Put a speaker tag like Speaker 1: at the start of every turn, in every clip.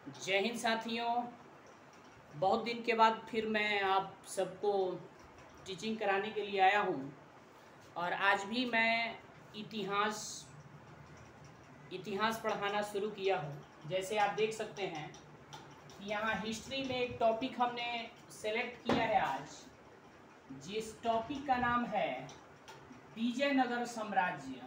Speaker 1: जय हिंद साथियों। बहुत दिन के बाद फिर मैं आप सबको टीचिंग कराने के लिए आया हूँ और आज भी मैं इतिहास इतिहास पढ़ाना शुरू किया हूँ। जैसे आप देख सकते हैं कि यहाँ हिस्ट्री में एक टॉपिक हमने सेलेक्ट किया है आज, जिस टॉपिक का नाम है विजयनगर साम्राज्य।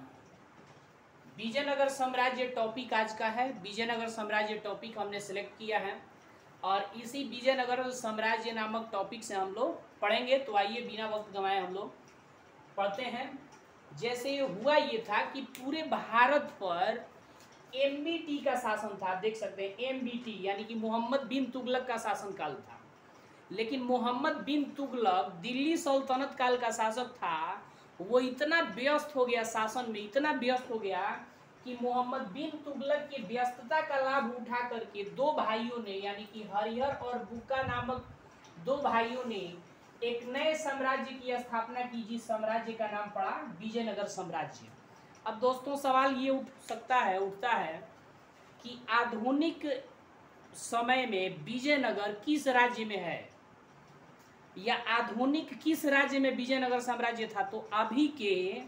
Speaker 1: विजयनगर साम्राज्य टॉपिक आज का है। विजयनगर साम्राज्य टॉपिक हमने सेलेक्ट किया है और इसी विजयनगर साम्राज्य नामक टॉपिक से हम लोग पढ़ेंगे। तो आइए बिना वक्त गंवाए हम लोग पढ़ते हैं। जैसे हुआ ये था कि पूरे भारत पर एमबीटी का शासन था। आप देख सकते हैं एमबीटी यानी कि मोहम्मद बिन तुगलक का शासनकाल था। लेकिन मोहम्मद बिन तुगलक दिल्ली सल्तनत काल का शासक था। वो इतना व्यस्त हो गया शासन में, इतना व्यस्त हो गया कि मोहम्मद बिन तुगलक की व्यस्तता का लाभ उठा करके दो भाइयों ने यानी कि हरिहर और बुक्का नामक दो भाइयों ने एक नए साम्राज्य की स्थापना की, जिस साम्राज्य का नाम पड़ा विजयनगर साम्राज्य। अब दोस्तों सवाल ये उठता है कि आधुनिक समय में विजयनगर किस राज्य में है या आधुनिक किस राज्य में विजयनगर साम्राज्य था। तो अभी के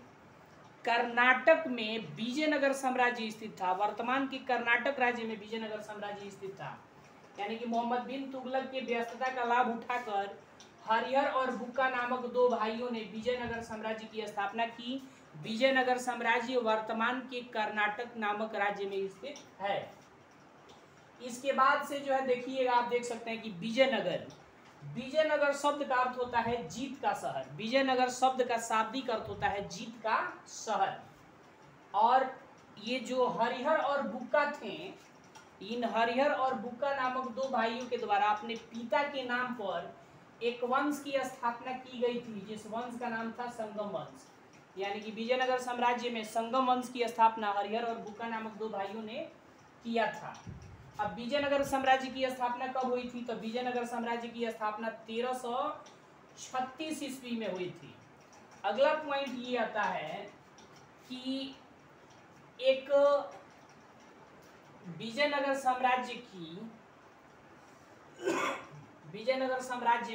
Speaker 1: कर्नाटक में विजयनगर साम्राज्य स्थित था। वर्तमान के कर्नाटक राज्य में विजयनगर साम्राज्य स्थित था। यानी कि मोहम्मद बिन तुगलक की व्यस्तता का लाभ उठाकर हरिहर और बुक्का नामक दो भाइयों ने विजयनगर साम्राज्य की स्थापना की। विजयनगर साम्राज्य वर्तमान के कर्नाटक नामक राज्य में स्थित है। इसके बाद से जो है देखिएगा, आप देख सकते हैं कि विजयनगर शब्द का अर्थ होता है जीत का शहर। विजयनगर शब्द का शाब्दिक अर्थ होता है जीत का शहर। और ये जो हरिहर और बुक्का थे, इन हरिहर और बुक्का नामक दो भाइयों के द्वारा अपने पिता के नाम पर एक वंश की स्थापना की गई थी, जिस वंश का नाम था संगम वंश। यानी कि विजयनगर साम्राज्य में संगम वंश की स्थापना हरिहर और बुक्का नामक दो भाइयों ने किया था। अब विजयनगर साम्राज्य की स्थापना कब हुई थी? तो विजयनगर साम्राज्य की स्थापना 1336 ईस्वी में हुई थी। अगला पॉइंट ये आता है कि एक विजयनगर साम्राज्य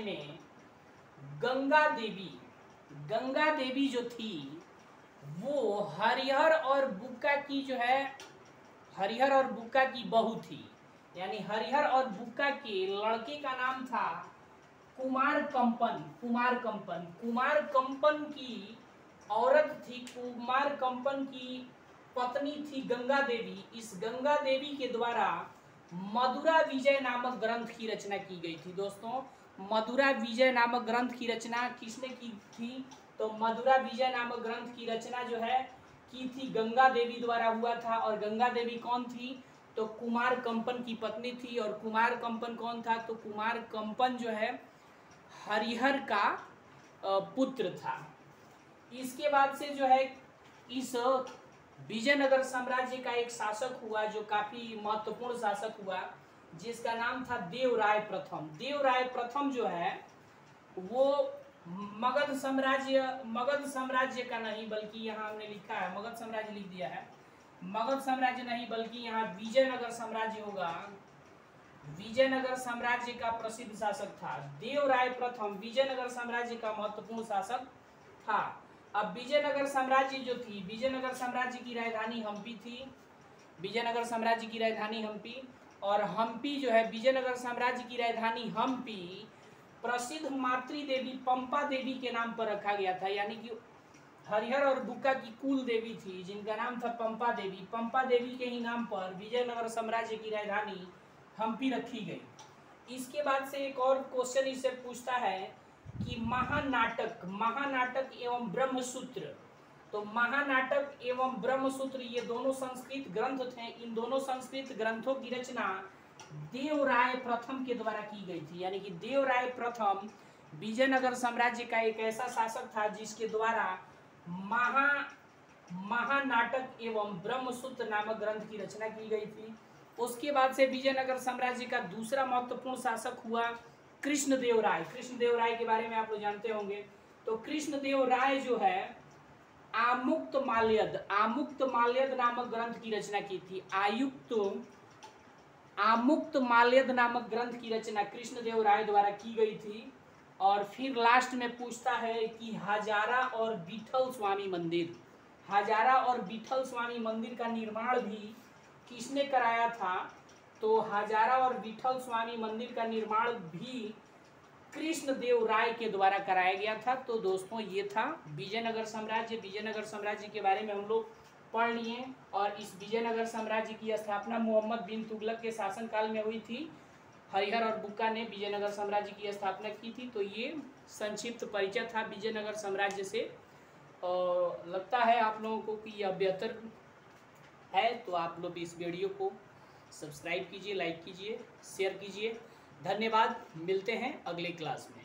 Speaker 1: में गंगा देवी जो थी वो हरिहर और बुक्का की बहू थी। यानी हरिहर और बुक्का के लड़के का नाम था कुमार कंपन की औरत थी, कुमार कंपन की पत्नी थी गंगा देवी। इस गंगा देवी के द्वारा मदुरा विजय नामक ग्रंथ की रचना की गई थी। दोस्तों मदुरा विजय नामक ग्रंथ की रचना किसने की थी? तो मदुरा विजय नामक ग्रंथ की रचना जो है की थी गंगा देवी द्वारा हुआ था। और गंगा देवी कौन थी? तो कुमार कंपन की पत्नी थी। और कुमार कंपन कौन था? तो कुमार कंपन जो है हरिहर का पुत्र था। इसके बाद से जो है इस विजयनगर साम्राज्य का एक शासक हुआ जो काफी महत्वपूर्ण शासक हुआ, जिसका नाम था देवराय प्रथम। देवराय प्रथम जो है वो मगध साम्राज्य का नहीं, बल्कि यहाँ हमने लिखा है मगध साम्राज्य लिख दिया है। मगध साम्राज्य नहीं बल्कि यहाँ विजयनगर साम्राज्य होगा। विजयनगर साम्राज्य का प्रसिद्ध शासक था देवराय प्रथम। विजयनगर साम्राज्य का महत्वपूर्ण शासक था। अब विजयनगर साम्राज्य जो थी, विजयनगर साम्राज्य की राजधानी हम्पी थी। विजयनगर साम्राज्य की राजधानी हम्पी, और हम्पी जो है विजयनगर साम्राज्य की राजधानी हम्पी प्रसिद्ध मातृ देवी पंपा देवी के नाम पर रखा गया था। यानी कि हरिहर और बुक्का की कुल देवी थी जिनका नाम था पंपा देवी। पंपा देवी के ही नाम पर विजयनगर साम्राज्य की राजधानी हम्पी रखी गई। इसके बाद से एक और क्वेश्चन इससे पूछता है कि महानाटक एवं ब्रह्मसूत्र। तो महानाटक एवं ब्रह्मसूत्र ये दोनों संस्कृत ग्रंथ थे। इन दोनों संस्कृत ग्रंथों की रचना देवराय प्रथम के द्वारा की गई थी। यानी कि देवराय प्रथम विजयनगर साम्राज्य का एक ऐसा शासक था जिसके द्वारा महानाटक एवं ब्रह्मसूत्र नामक ग्रंथ की रचना की गई थी। उसके बाद से विजयनगर साम्राज्य का दूसरा महत्वपूर्ण शासक हुआ कृष्णदेवराय। कृष्णदेवराय के बारे में आप लोग जानते होंगे। तो कृष्णदेवराय जो है आमुक्त माल्यद नामक ग्रंथ की रचना की थी। आमुक्त माल्यद नामक ग्रंथ की रचना कृष्णदेव राय द्वारा की गई थी। और फिर लास्ट में पूछता है कि हजारा और विठल स्वामी मंदिर, हजारा और विठल स्वामी मंदिर का निर्माण भी किसने कराया था? तो हजारा और विठल स्वामी मंदिर का निर्माण भी कृष्णदेव राय के द्वारा कराया गया था। तो दोस्तों ये था विजयनगर साम्राज्य। विजयनगर साम्राज्य के बारे में हम लोग पढ़ लिए और इस विजयनगर साम्राज्य की स्थापना मोहम्मद बिन तुगलक के शासनकाल में हुई थी। हरिहर और बुक्का ने विजयनगर साम्राज्य की स्थापना की थी। तो ये संक्षिप्त परिचय था विजयनगर साम्राज्य से। और लगता है आप लोगों को कि यह बेहतर है, तो आप लोग इस वीडियो को सब्सक्राइब कीजिए, लाइक कीजिए, शेयर कीजिए। धन्यवाद। मिलते हैं अगले क्लास में।